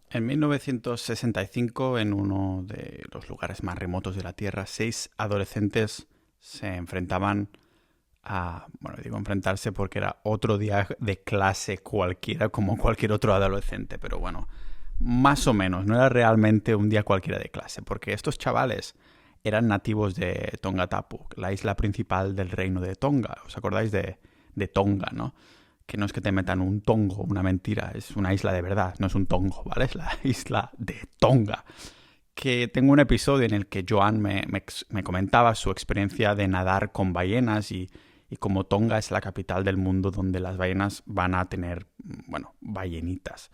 En 1965, en uno de los lugares más remotos de la Tierra, 6 adolescentes se enfrentaban bueno, digo enfrentarse porque era otro día de clase cualquiera, como cualquier otro adolescente, pero bueno, más o menos, no era realmente un día cualquiera de clase, porque estos chavales eran nativos de Tongatapu, la isla principal del reino de Tonga. ¿Os acordáis de Tonga, no? Que no es que te metan un tongo, una mentira, es una isla de verdad, no es un tongo, ¿vale? Es la isla de Tonga. Que tengo un episodio en el que Joan me comentaba su experiencia de nadar con ballenas y como Tonga es la capital del mundo donde las ballenas van a tener, bueno, ballenitas.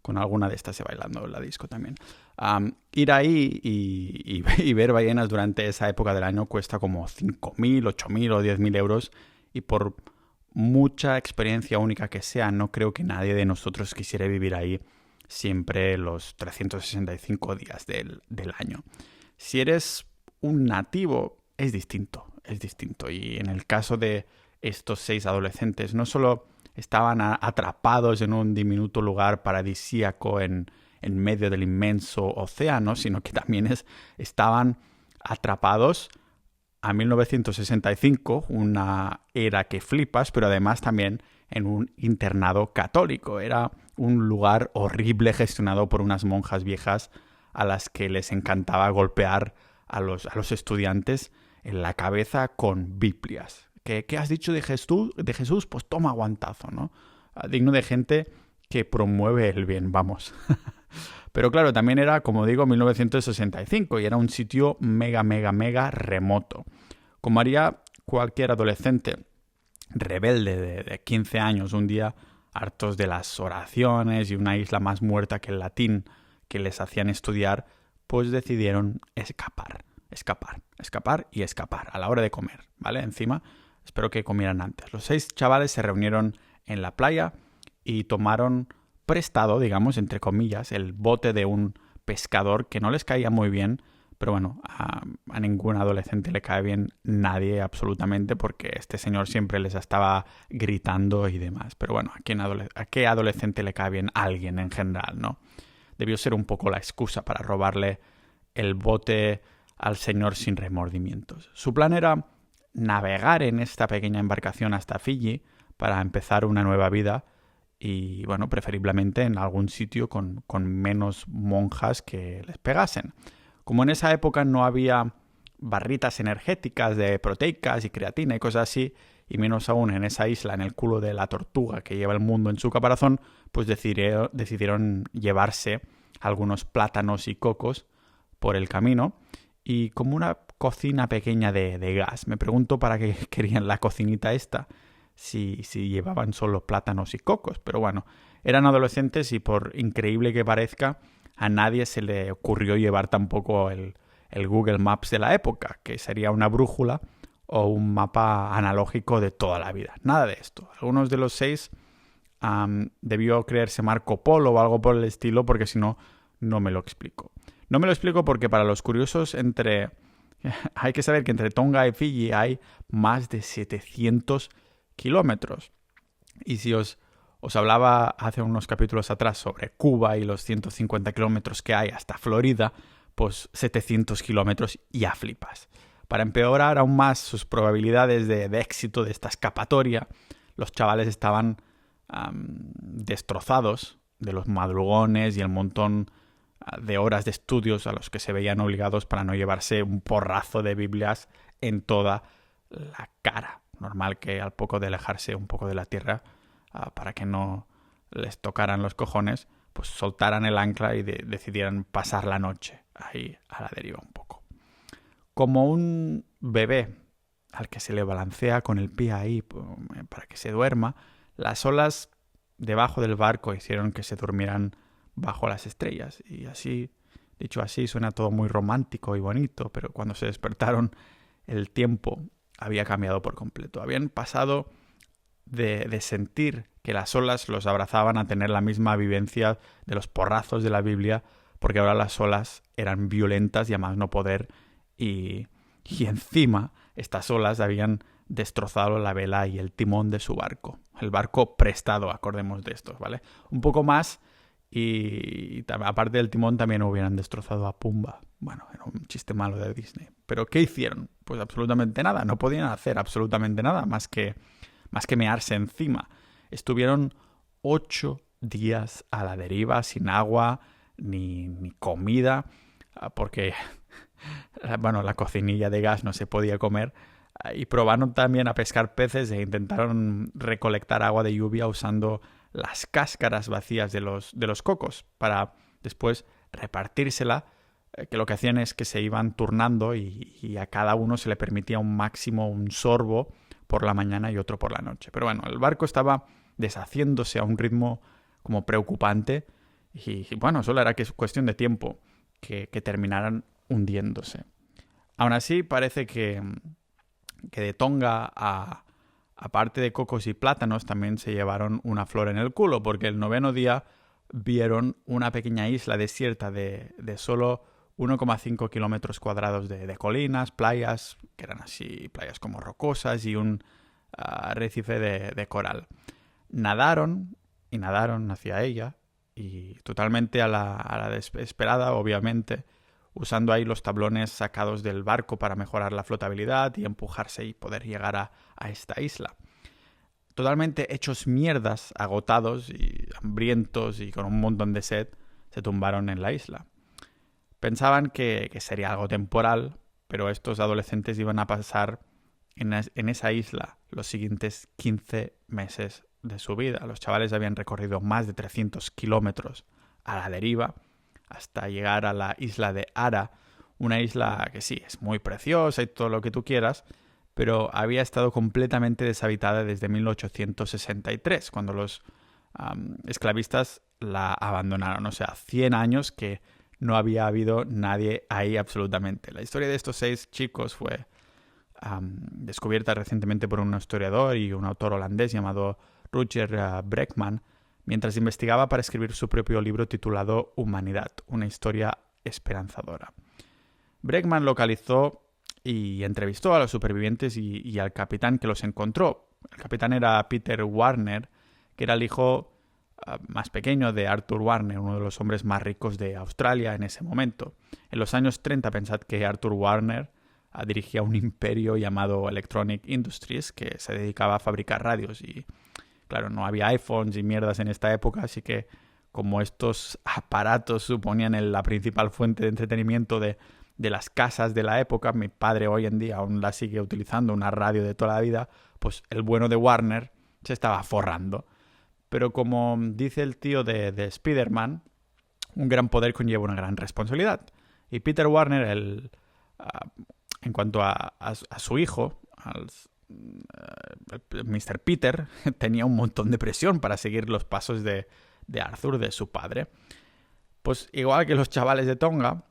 Con alguna de estas se bailando en la disco también. Ir ahí y ver ballenas durante esa época del año cuesta como 5.000, 8.000 o 10.000 euros y por mucha experiencia única que sea, no creo que nadie de nosotros quisiera vivir ahí siempre los 365 días del año. Si eres un nativo, es distinto, es distinto. Y en el caso de estos 6 adolescentes, no solo estaban atrapados en un diminuto lugar paradisíaco en medio del inmenso océano, sino que también estaban atrapados a 1965, una era que flipas, pero además también en un internado católico. Era un lugar horrible gestionado por unas monjas viejas a las que les encantaba golpear a los estudiantes en la cabeza con Biblias. ¿Qué has dicho de Jesús? De Jesús? Pues toma guantazo, ¿no? Digno de gente que promueve el bien, vamos. Pero claro, también era, como digo, 1965 y era un sitio mega, mega, mega remoto. Como haría cualquier adolescente rebelde de 15 años un día, hartos de las oraciones y una isla más muerta que el latín que les hacían estudiar, pues decidieron escapar, escapar, escapar y escapar a la hora de comer, ¿vale? Encima, espero que comieran antes. Los 6 chavales se reunieron en la playa y tomaron prestado, digamos, entre comillas, el bote de un pescador que no les caía muy bien, pero bueno, a ningún adolescente le cae bien nadie absolutamente porque este señor siempre les estaba gritando y demás. Pero bueno, ¿a qué adolescente le cae bien alguien en general, no? Debió ser un poco la excusa para robarle el bote al señor sin remordimientos. Su plan era navegar en esta pequeña embarcación hasta Fiji para empezar una nueva vida y, bueno, preferiblemente en algún sitio con menos monjas que les pegasen. Como en esa época no había barritas energéticas de proteicas y creatina y cosas así, y menos aún en esa isla, en el culo de la tortuga que lleva el mundo en su caparazón, pues decidieron llevarse algunos plátanos y cocos por el camino y como una cocina pequeña de gas. Me pregunto para qué querían la cocinita esta si llevaban solo plátanos y cocos, pero bueno, eran adolescentes y por increíble que parezca, a nadie se le ocurrió llevar tampoco el Google Maps de la época, que sería una brújula o un mapa analógico de toda la vida. Nada de esto. Algunos de los 6 debió creerse Marco Polo o algo por el estilo, porque si no, no me lo explico. No me lo explico porque para los curiosos hay que saber que entre Tonga y Fiji hay más de 700 kilómetros. Y si os hablaba hace unos capítulos atrás sobre Cuba y los 150 kilómetros que hay hasta Florida, pues 700 kilómetros ya flipas. Para empeorar aún más sus probabilidades de éxito de esta escapatoria, los chavales estaban destrozados de los madrugones y el montón de horas de estudios a los que se veían obligados para no llevarse un porrazo de Biblias en toda la cara. Normal que al poco de alejarse un poco de la tierra, para que no les tocaran los cojones, pues soltaran el ancla y decidieran pasar la noche ahí a la deriva un poco. Como un bebé al que se le balancea con el pie ahí para que se duerma, las olas debajo del barco hicieron que se durmieran bajo las estrellas. Y así, dicho así, suena todo muy romántico y bonito, pero cuando se despertaron el tiempo había cambiado por completo. Habían pasado de sentir que las olas los abrazaban a tener la misma vivencia de los porrazos de la Biblia, porque ahora las olas eran violentas y a más no poder, y encima estas olas habían destrozado la vela y el timón de su barco. El barco prestado, acordemos de estos, ¿vale? Un poco más y aparte del timón también hubieran destrozado a Pumba. Bueno, era un chiste malo de Disney. ¿Pero qué hicieron? Pues absolutamente nada. No podían hacer absolutamente nada más que mearse encima. Estuvieron 8 días a la deriva, sin agua ni comida, porque bueno, la cocinilla de gas no se podía comer. Y probaron también a pescar peces e intentaron recolectar agua de lluvia usando las cáscaras vacías de los cocos para después repartírsela, que lo que hacían es que se iban turnando y a cada uno se le permitía un sorbo por la mañana y otro por la noche. Pero bueno, el barco estaba deshaciéndose a un ritmo como preocupante y bueno, solo era cuestión de tiempo que terminaran hundiéndose. Aún así, parece que de Tonga aparte de cocos y plátanos, también se llevaron una flor en el culo, porque el 9º día vieron una pequeña isla desierta de solo 1,5 kilómetros cuadrados de colinas, playas, que eran así, playas como rocosas y un arrecife de coral. Nadaron hacia ella y totalmente a la desesperada, obviamente, usando ahí los tablones sacados del barco para mejorar la flotabilidad y empujarse y poder llegar a esta isla. Totalmente hechos mierdas, agotados y hambrientos y con un montón de sed, se tumbaron en la isla. Pensaban que sería algo temporal, pero estos adolescentes iban a pasar en esa isla los siguientes 15 meses de su vida. Los chavales habían recorrido más de 300 kilómetros a la deriva hasta llegar a la isla de Ara, una isla que sí, es muy preciosa y todo lo que tú quieras, pero había estado completamente deshabitada desde 1863, cuando los esclavistas la abandonaron. O sea, 100 años que no había habido nadie ahí absolutamente. La historia de estos 6 chicos fue descubierta recientemente por un historiador y un autor holandés llamado Rutger Bregman, mientras investigaba para escribir su propio libro titulado Humanidad, una historia esperanzadora. Bregman localizó y entrevistó a los supervivientes y al capitán que los encontró. El capitán era Peter Warner, que era el hijo más pequeño de Arthur Warner, uno de los hombres más ricos de Australia en ese momento. En los años 30, pensad que Arthur Warner dirigía un imperio llamado Electronic Industries que se dedicaba a fabricar radios y claro, no había iPhones y mierdas en esta época, así que como estos aparatos suponían la principal fuente de entretenimiento de las casas de la época, mi padre hoy en día aún la sigue utilizando, una radio de toda la vida, pues el bueno de Warner se estaba forrando. Pero como dice el tío de Spider-Man, un gran poder conlleva una gran responsabilidad. Y Peter Warner, en cuanto a su hijo, Mr. Peter, tenía un montón de presión para seguir los pasos de Arthur, de su padre. Pues igual que los chavales de Tonga,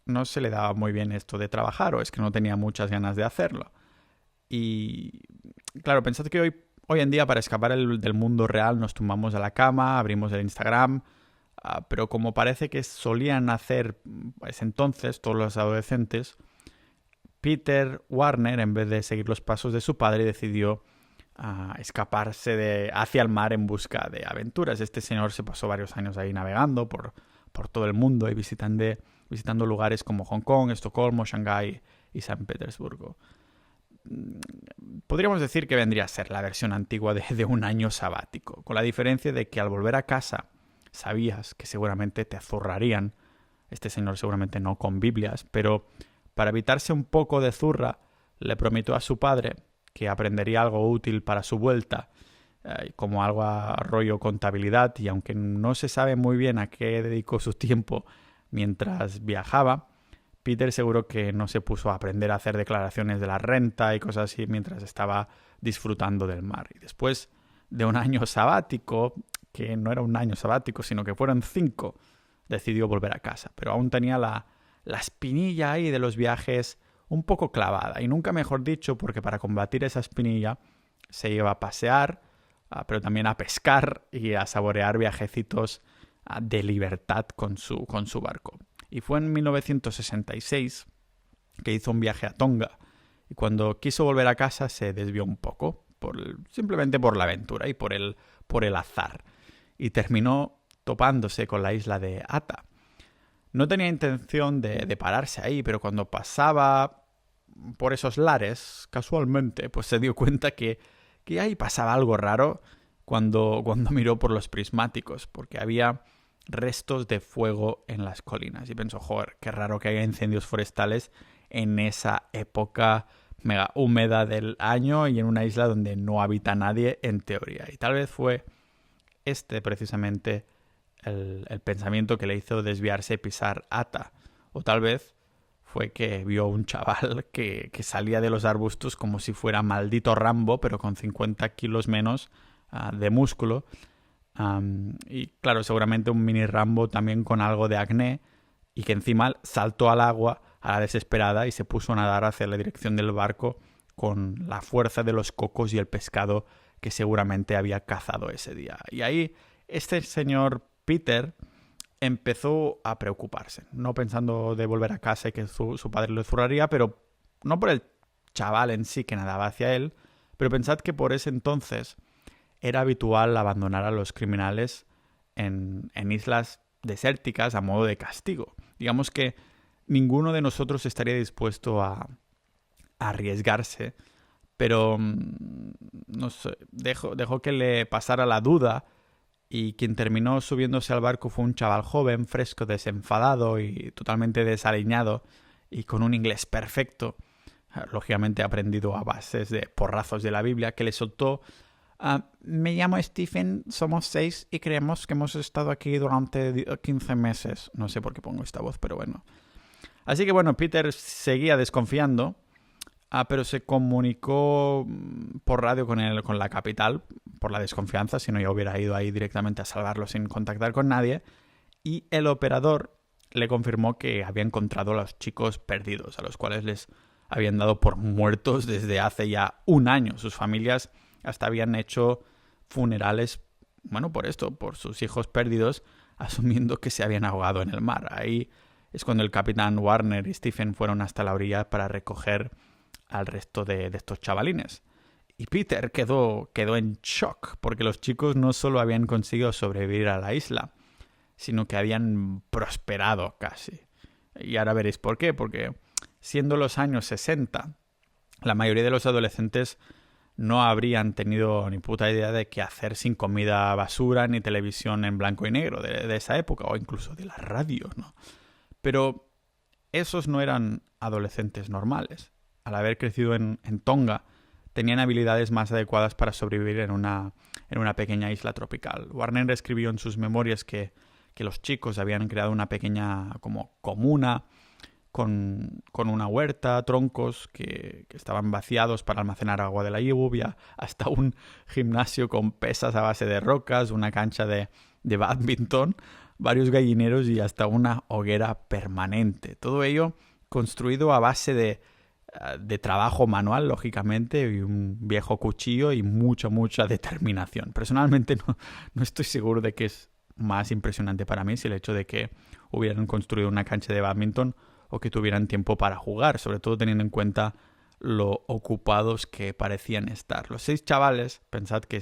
no se le daba muy bien esto de trabajar, o es que no tenía muchas ganas de hacerlo. Y claro, pensad que hoy en día para escapar del mundo real nos tumbamos a la cama, abrimos el Instagram, pero como parece que solían hacer pues, entonces todos los adolescentes, Peter Warner, en vez de seguir los pasos de su padre, decidió escaparse hacia el mar en busca de aventuras. Este señor se pasó varios años ahí navegando por todo el mundo y visitando lugares como Hong Kong, Estocolmo, Shanghái y San Petersburgo. Podríamos decir que vendría a ser la versión antigua de un año sabático, con la diferencia de que al volver a casa sabías que seguramente te zurrarían. Este señor seguramente no con Biblias, pero para evitarse un poco de zurra le prometió a su padre que aprendería algo útil para su vuelta, como algo a rollo contabilidad, y aunque no se sabe muy bien a qué dedicó su tiempo mientras viajaba, Peter seguro que no se puso a aprender a hacer declaraciones de la renta y cosas así mientras estaba disfrutando del mar. Y después de un año sabático, que no era un año sabático, sino que fueron 5, decidió volver a casa. Pero aún tenía la espinilla ahí de los viajes un poco clavada. Y nunca mejor dicho, porque para combatir esa espinilla se iba a pasear, pero también a pescar y a saborear viajecitos de libertad con su barco. Y fue en 1966 que hizo un viaje a Tonga. Y cuando quiso volver a casa se desvió un poco, simplemente por la aventura y por el azar. Y terminó topándose con la isla de Ata. No tenía intención de pararse ahí, pero cuando pasaba por esos lares, casualmente, pues se dio cuenta que ahí pasaba algo raro cuando miró por los prismáticos, porque había restos de fuego en las colinas. Y pensó, joder, qué raro que haya incendios forestales en esa época mega húmeda del año y en una isla donde no habita nadie en teoría. Y tal vez fue precisamente el pensamiento que le hizo desviarse y pisar Ata. O tal vez fue que vio un chaval que salía de los arbustos como si fuera maldito Rambo, pero con 50 kilos menos de músculo. Y claro, seguramente un mini Rambo también con algo de acné, y que encima saltó al agua a la desesperada y se puso a nadar hacia la dirección del barco con la fuerza de los cocos y el pescado que seguramente había cazado ese día. Y ahí este señor Peter empezó a preocuparse, no pensando de volver a casa y que su padre lo zurraría, pero no por el chaval en sí que nadaba hacia él, pero pensad que por ese entonces era habitual abandonar a los criminales en islas desérticas a modo de castigo. Digamos que ninguno de nosotros estaría dispuesto a arriesgarse, pero no sé, dejó que le pasara la duda, y quien terminó subiéndose al barco fue un chaval joven, fresco, desenfadado y totalmente desaliñado, y con un inglés perfecto, lógicamente aprendido a bases de porrazos de la Biblia, que le soltó: me llamo Stephen, somos 6 y creemos que hemos estado aquí durante 15 meses. No sé por qué pongo esta voz, pero bueno. Así que bueno, Peter seguía desconfiando, pero se comunicó por radio con la capital por la desconfianza, si no ya hubiera ido ahí directamente a salvarlo sin contactar con nadie, y el operador le confirmó que había encontrado a los chicos perdidos, a los cuales les habían dado por muertos desde hace ya un año. Sus familias hasta habían hecho funerales, bueno, por esto, por sus hijos perdidos, asumiendo que se habían ahogado en el mar. Ahí es cuando el capitán Warner y Stephen fueron hasta la orilla para recoger al resto de estos chavalines. Y Peter quedó en shock, porque los chicos no solo habían conseguido sobrevivir a la isla, sino que habían prosperado casi. Y ahora veréis por qué, porque siendo los años 60, la mayoría de los adolescentes no habrían tenido ni puta idea de qué hacer sin comida basura ni televisión en blanco y negro de esa época, o incluso de la radio, ¿no? Pero esos no eran adolescentes normales. Al haber crecido en Tonga, tenían habilidades más adecuadas para sobrevivir en una pequeña isla tropical. Warner escribió en sus memorias que los chicos habían creado una pequeña como comuna con una huerta, troncos que estaban vaciados para almacenar agua de la lluvia, hasta un gimnasio con pesas a base de rocas, una cancha de bádminton, varios gallineros y hasta una hoguera permanente. Todo ello construido a base de trabajo manual, lógicamente, y un viejo cuchillo y mucha determinación. Personalmente no estoy seguro de que es más impresionante para mí si el hecho de que hubieran construido una cancha de bádminton o que tuvieran tiempo para jugar, sobre todo teniendo en cuenta lo ocupados que parecían estar. Los 6 chavales, pensad que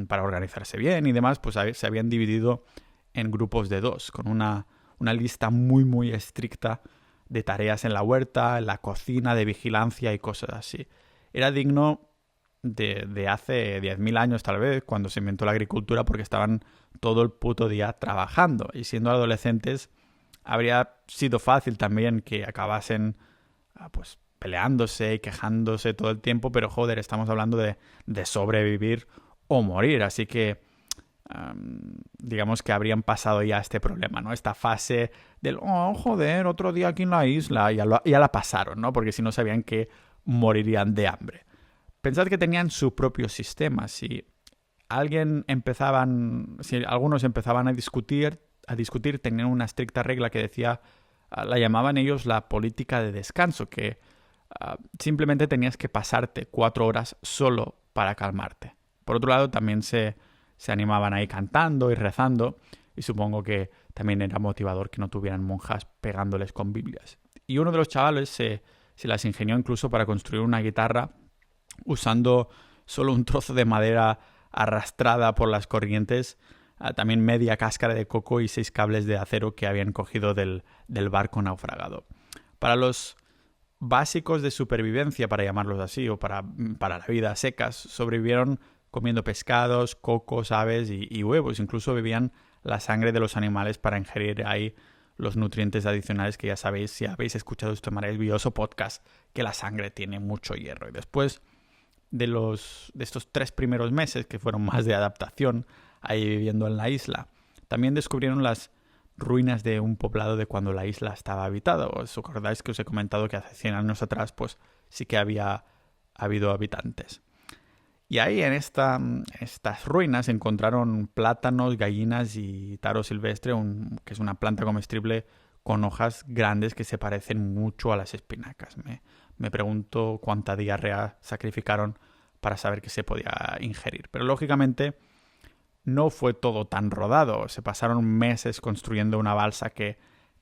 para organizarse bien y demás, pues se habían dividido en grupos de 2, con una lista muy estricta de tareas en la huerta, en la cocina, de vigilancia y cosas así. Era digno de hace 10.000 años tal vez, cuando se inventó la agricultura, porque estaban todo el puto día trabajando, y siendo adolescentes habría sido fácil también que acabasen pues peleándose y quejándose todo el tiempo, pero joder, estamos hablando de sobrevivir o morir, así que digamos que habrían pasado ya este problema, ¿no? Esta fase del, oh, joder, otro día aquí en la isla, ya la pasaron, ¿no? Porque si no sabían que morirían de hambre. Pensad que tenían su propio sistema. Si algunos empezaban a discutir, tenían una estricta regla que decía, la llamaban ellos la política de descanso, que simplemente tenías que pasarte 4 horas solo para calmarte. Por otro lado, también se animaban ahí cantando y rezando, y supongo que también era motivador que no tuvieran monjas pegándoles con Biblias. Y uno de los chavales se las ingenió incluso para construir una guitarra usando solo un trozo de madera arrastrada por las corrientes también media cáscara de coco y 6 cables de acero que habían cogido del barco naufragado. Para los básicos de supervivencia, para llamarlos así, o para la vida secas, sobrevivieron comiendo pescados, cocos, aves y huevos. Incluso bebían la sangre de los animales para ingerir ahí los nutrientes adicionales que ya sabéis, si habéis escuchado este maravilloso podcast, que la sangre tiene mucho hierro. Y después de estos 3 primeros meses, que fueron más de adaptación ahí viviendo en la isla, también descubrieron las ruinas de un poblado de cuando la isla estaba habitada. ¿Os acordáis que os he comentado que hace 100 años atrás pues sí que había habido habitantes? Y ahí en estas ruinas encontraron plátanos, gallinas y taro silvestre, que es una planta comestible con hojas grandes que se parecen mucho a las espinacas. Me pregunto cuánta diarrea sacrificaron para saber que se podía ingerir. Pero lógicamente no fue todo tan rodado. Se pasaron meses construyendo una balsa que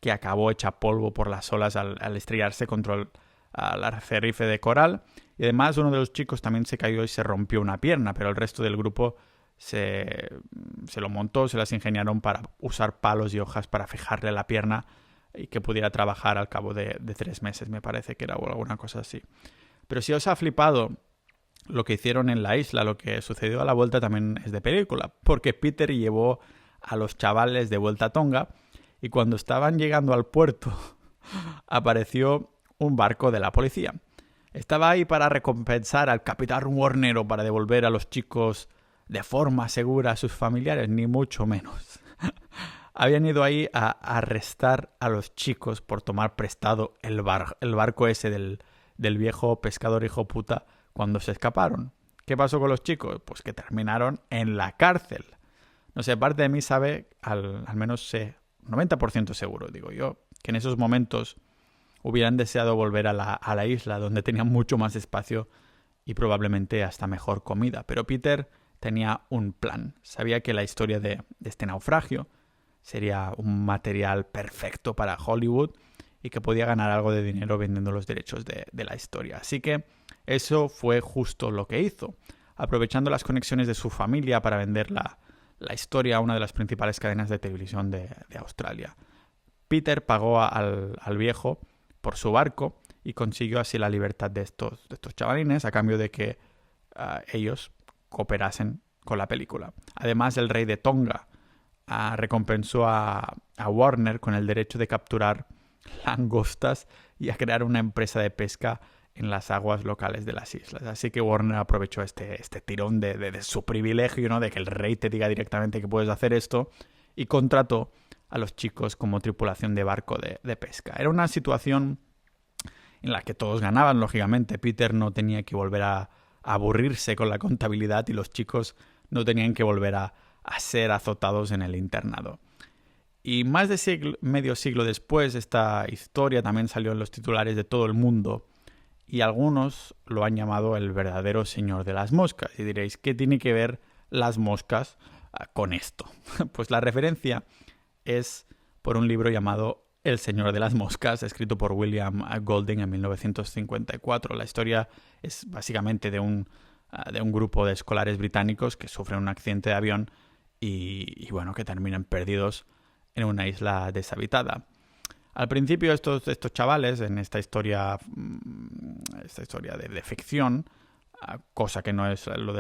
acabó hecha polvo por las olas al estrellarse contra el arrecife de coral. Y además uno de los chicos también se cayó y se rompió una pierna, pero el resto del grupo se lo montó, se las ingeniaron para usar palos y hojas para fijarle la pierna y que pudiera trabajar al cabo de 3 meses, me parece que era, o alguna cosa así. Pero si os ha flipado lo que hicieron en la isla, lo que sucedió a la vuelta también es de película, porque Peter llevó a los chavales de vuelta a Tonga y cuando estaban llegando al puerto apareció un barco de la policía. Estaba ahí para recompensar al capitán Warner o para devolver a los chicos de forma segura a sus familiares, ni mucho menos. Habían ido ahí a arrestar a los chicos por tomar prestado el barco ese del viejo pescador hijo puta cuando se escaparon. ¿Qué pasó con los chicos? Pues que terminaron en la cárcel. No sé, parte de mí sabe, al menos sé, 90% seguro, digo yo, que en esos momentos hubieran deseado volver a la isla donde tenían mucho más espacio y probablemente hasta mejor comida. Pero Peter tenía un plan. Sabía que la historia de este naufragio sería un material perfecto para Hollywood y que podía ganar algo de dinero vendiendo los derechos de la historia. Así que eso fue justo lo que hizo. Aprovechando las conexiones de su familia para vender la historia a una de las principales cadenas de televisión de Australia. Peter pagó al viejo por su barco y consiguió así la libertad de estos chavalines a cambio de que ellos cooperasen con la película. Además, el rey de Tonga recompensó a Warner con el derecho de capturar langostas y a crear una empresa de pesca en las aguas locales de las islas. Así que Warner aprovechó este tirón de su privilegio, ¿no? De que el rey te diga directamente que puedes hacer esto, y contrató a los chicos como tripulación de barco de pesca. Era una situación en la que todos ganaban, lógicamente. Peter no tenía que volver a aburrirse con la contabilidad y los chicos no tenían que volver a ser azotados en el internado. Y más de medio siglo después, esta historia también salió en los titulares de todo el mundo y algunos lo han llamado el verdadero señor de las moscas. Y diréis, ¿qué tiene que ver las moscas con esto? Pues la referencia es por un libro llamado El Señor de las Moscas, escrito por William Golding en 1954. La historia es básicamente de un grupo de escolares británicos que sufren un accidente de avión y bueno, que terminan perdidos en una isla deshabitada. Al principio estos chavales, en esta historia de ficción, cosa que no es lo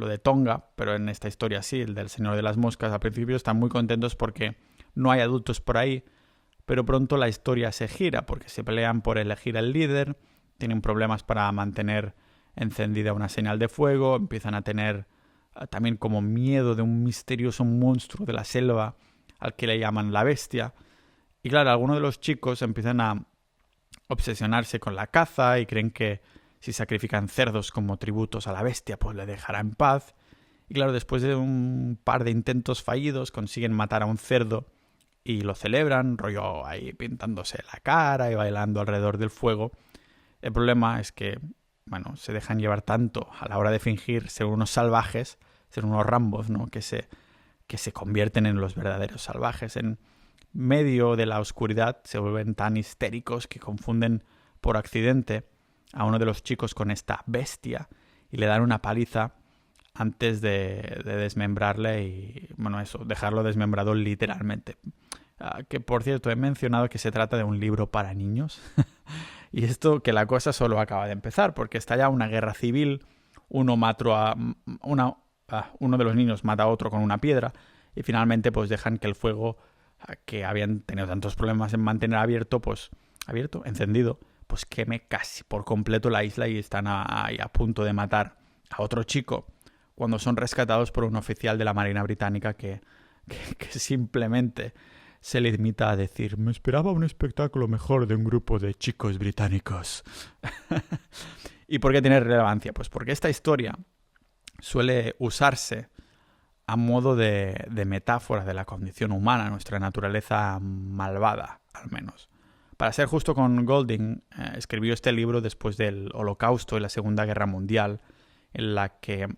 de Tonga, pero en esta historia sí, el del Señor de las Moscas, al principio están muy contentos porque no hay adultos por ahí, pero pronto la historia se gira porque se pelean por elegir al líder, tienen problemas para mantener encendida una señal de fuego, empiezan a tener también como miedo de un misterioso monstruo de la selva al que le llaman la bestia. Y claro, algunos de los chicos empiezan a obsesionarse con la caza y creen que si sacrifican cerdos como tributos a la bestia, pues le dejará en paz. Y claro, después de un par de intentos fallidos, consiguen matar a un cerdo y lo celebran, rollo ahí pintándose la cara y bailando alrededor del fuego. El problema es que, bueno, se dejan llevar tanto a la hora de fingir ser unos salvajes, ser unos Rambos, ¿no? Que se convierten en los verdaderos salvajes. En medio de la oscuridad se vuelven tan histéricos que confunden por accidente a uno de los chicos con esta bestia y le dan una paliza antes de desmembrarle y, bueno, eso, dejarlo desmembrado literalmente. Que, por cierto, he mencionado que se trata de un libro para niños. Y esto, que la cosa solo acaba de empezar, porque está ya una guerra civil, uno de los niños mata a otro con una piedra, y finalmente pues dejan que el fuego, que habían tenido tantos problemas en mantener encendido, pues queme casi por completo la isla y están ahí a punto de matar a otro chico cuando son rescatados por un oficial de la Marina Británica que simplemente se limita a decir: me esperaba un espectáculo mejor de un grupo de chicos británicos. ¿Y por qué tiene relevancia? Pues porque esta historia suele usarse a modo de metáfora de la condición humana, nuestra naturaleza malvada, al menos. Para ser justo con Golding, escribió este libro después del Holocausto y la Segunda Guerra Mundial, en la que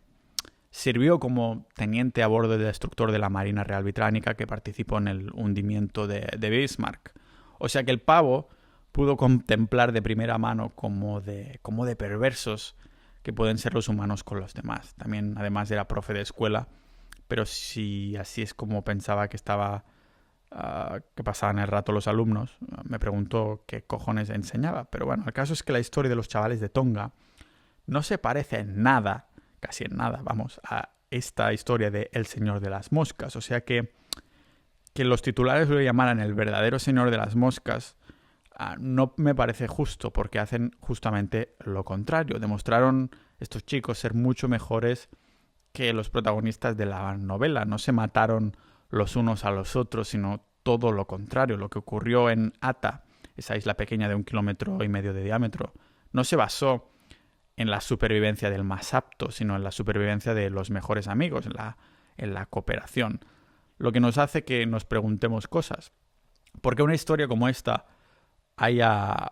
sirvió como teniente a bordo del destructor de la Marina Real Británica que participó en el hundimiento de Bismarck. O sea que el pavo pudo contemplar de primera mano cómo de perversos que pueden ser los humanos con los demás. También, además, era profe de escuela, pero si así es como pensaba que que pasaban el rato los alumnos, me preguntó qué cojones enseñaba. Pero bueno, el caso es que la historia de los chavales de Tonga no se parece en nada, casi en nada, vamos, a esta historia de El Señor de las Moscas. O sea que los titulares lo llamaran el verdadero Señor de las Moscas no me parece justo, porque hacen justamente lo contrario. Demostraron estos chicos ser mucho mejores que los protagonistas de la novela. No se mataron los unos a los otros, sino todo lo contrario. Lo que ocurrió en Ata, esa isla pequeña de 1,5 kilómetros de diámetro, no se basó en la supervivencia del más apto, sino en la supervivencia de los mejores amigos, en la cooperación. Lo que nos hace que nos preguntemos cosas. ¿Por qué una historia como esta ha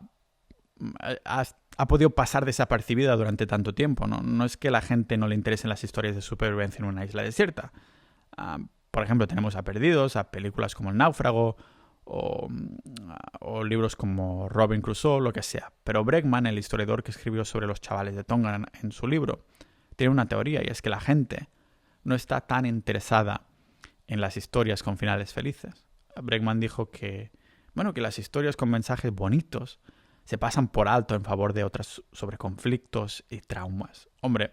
podido pasar desapercibida durante tanto tiempo? No es que a la gente no le interesen las historias de supervivencia en una isla desierta. Por ejemplo, tenemos a Perdidos, a películas como El Náufrago, o libros como Robin Crusoe, lo que sea. Pero Bregman, el historiador que escribió sobre los chavales de Tonga en su libro, tiene una teoría, y es que la gente no está tan interesada en las historias con finales felices. Bregman dijo que las historias con mensajes bonitos se pasan por alto en favor de otras sobre conflictos y traumas. Hombre,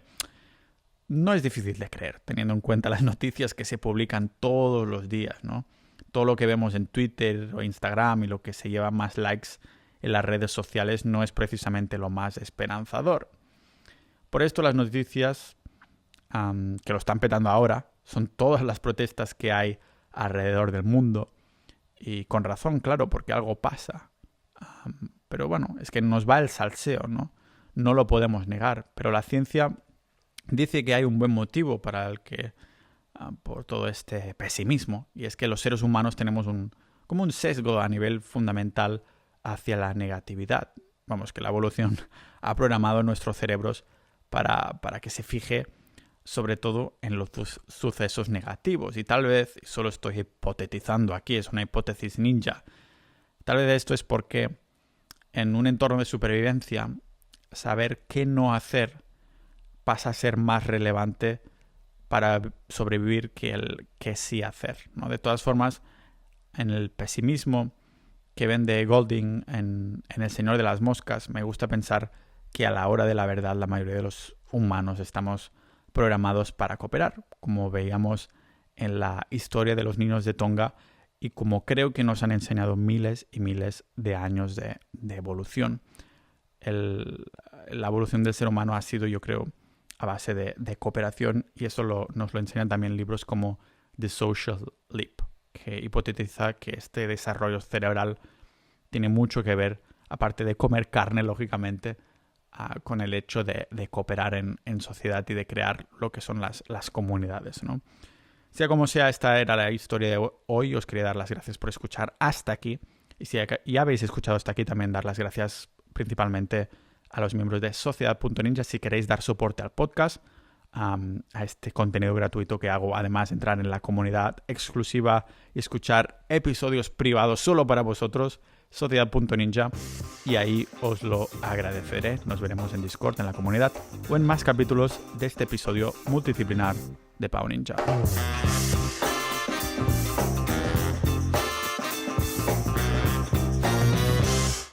no es difícil de creer, teniendo en cuenta las noticias que se publican todos los días, ¿no? Todo lo que vemos en Twitter o Instagram y lo que se lleva más likes en las redes sociales no es precisamente lo más esperanzador. Por esto las noticias que lo están petando ahora son todas las protestas que hay alrededor del mundo. Y con razón, claro, porque algo pasa. Pero bueno, es que nos va el salseo, ¿no? No lo podemos negar. Pero la ciencia dice que hay un buen motivo por todo este pesimismo, y es que los seres humanos tenemos como un sesgo a nivel fundamental hacia la negatividad. Vamos, que la evolución ha programado nuestros cerebros para que se fije sobre todo en los sucesos negativos. Y tal vez, solo estoy hipotetizando aquí, es una hipótesis ninja, tal vez esto es porque en un entorno de supervivencia, saber qué no hacer pasa a ser más relevante para sobrevivir que el qué sí hacer, ¿no? De todas formas, en el pesimismo que vende Golding en El Señor de las Moscas, me gusta pensar que a la hora de la verdad la mayoría de los humanos estamos programados para cooperar, como veíamos en la historia de los niños de Tonga y como creo que nos han enseñado miles y miles de años de evolución. La evolución del ser humano ha sido, yo creo, a base de cooperación, y eso nos lo enseñan también libros como The Social Leap, que hipotetiza que este desarrollo cerebral tiene mucho que ver, aparte de comer carne, lógicamente, con el hecho de cooperar en sociedad y de crear lo que son las comunidades, ¿no? Sea como sea, esta era la historia de hoy. Os quería dar las gracias por escuchar hasta aquí. Y si ya habéis escuchado hasta aquí, también dar las gracias principalmente a los miembros de Sociedad.ninja si queréis dar soporte al podcast, a este contenido gratuito que hago. Además, entrar en la comunidad exclusiva y escuchar episodios privados solo para vosotros, sociedad.ninja, y ahí os lo agradeceré. Nos veremos en Discord, en la comunidad, o en más capítulos de este episodio multidisciplinar de Pau Ninja.